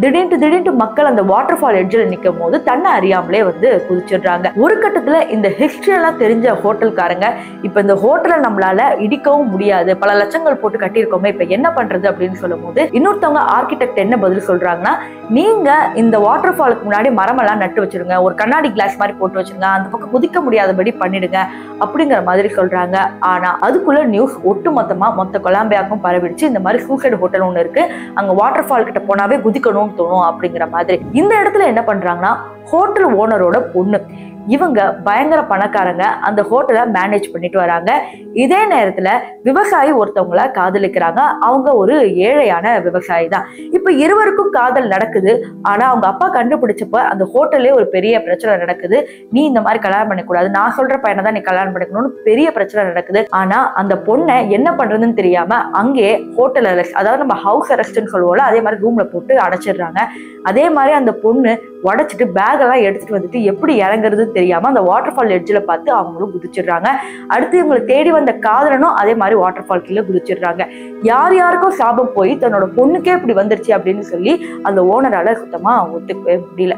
திடீர்னு மக்கள் அந்த வாட்டர் ஃபால் எட்ஜில் நிற்கும் போது தன்னை அறியாமலே வந்து குதிச்சிடுறாங்க. ஒரு கட்டத்துல இந்த ஹிஸ்டரி எல்லாம் தெரிஞ்ச ஹோட்டல்காரங்க இப்ப இந்த ஹோட்டலை நம்மளால இடிக்கவும் முடியாது, பல லட்சங்கள் போட்டு கட்டியிருக்கோமே, இப்ப என்ன பண்றது அப்படின்னு சொல்லும் போது இன்னொருத்தவங்க ஆர்கிடெக்ட் என்ன பதில் சொல்றாங்கன்னா, நீங்க இந்த வாட்டர் ஃபாலுக்கு முன்னாடி மரமெல்லாம் நட்டு வச்சிருங்க, ஒரு கண்ணாடி கிளாஸ் மாதிரி போட்டு வச்சிருங்க, அந்த பக்கம் குதிக்க முடியாதபடி பண்ணிடுங்க அப்படிங்கிற மாதிரி சொல்றாங்க. ஆனா அதுக்குள்ள நியூஸ் ஒட்டுமொத்தமா மொத்த கொலம்பியாக்கும் பரவிடுச்சு. இந்த மாதிரி சூசைட் ஹோட்டல் ஒண்ணு இருக்கு, அங்க வாட்டர் ஃபால் கிட்ட போனாவே குதிக்கணும்னு தோணும் அப்படிங்கிற மாதிரி. இந்த இடத்துல என்ன பண்றாங்கன்னா, ஹோட்டல் ஓனரோட பொண்ணு இவங்க பயங்கர பணக்காரங்க, அந்த ஹோட்டலை மேனேஜ் பண்ணிட்டு வராங்க. இதே நேரத்துல விவசாயி ஒருத்தவங்கள காதலிக்கிறாங்க. அவங்க ஒரு ஏழையான விவசாயி தான். இப்ப இருவருக்கும் காதல் நடக்குது. ஆனா அவங்க அப்பா கண்டுபிடிச்சப்ப அந்த ஹோட்டல்லே ஒரு பெரிய பிரச்சனை நடக்குது. நீ இந்த மாதிரி கல்யாணம் பண்ணிக்கூடாது, நான் சொல்ற பையனை தான் நீ கல்யாணம் பண்ணிக்கணும்னு பெரிய பிரச்சனை நடக்குது. ஆனா அந்த பொண்ணை என்ன பண்றதுன்னு தெரியாம அங்கே ஹோட்டல் அரெஸ்ட், அதாவது நம்ம ஹவுஸ் அரெஸ்ட்னு சொல்லுவோம்ல, அதே மாதிரி ரூம்ல போட்டு அடைச்சிடுறாங்க. அதே மாதிரி அந்த பொண்ணு உடைச்சிட்டு பேக் எல்லாம் எடுத்துட்டு வந்துட்டு எப்படி இறங்குறது தெரியாம அந்த வாட்டர் ஃபால் எட்ஜில் பார்த்து அவங்களும் குதிச்சிடுறாங்க. அடுத்து இவங்களை தேடி வந்த காதலனும் அதே மாதிரி வாட்டர் ஃபால் கீழே குதிச்சிடுறாங்க. யார் யாருக்கும் சாபம் போய் தன்னோட பொண்ணுக்கே இப்படி வந்துருச்சு அப்படின்னு சொல்லி அந்த ஓனரால சுத்தமா ஒத்துக்கவே முடியல.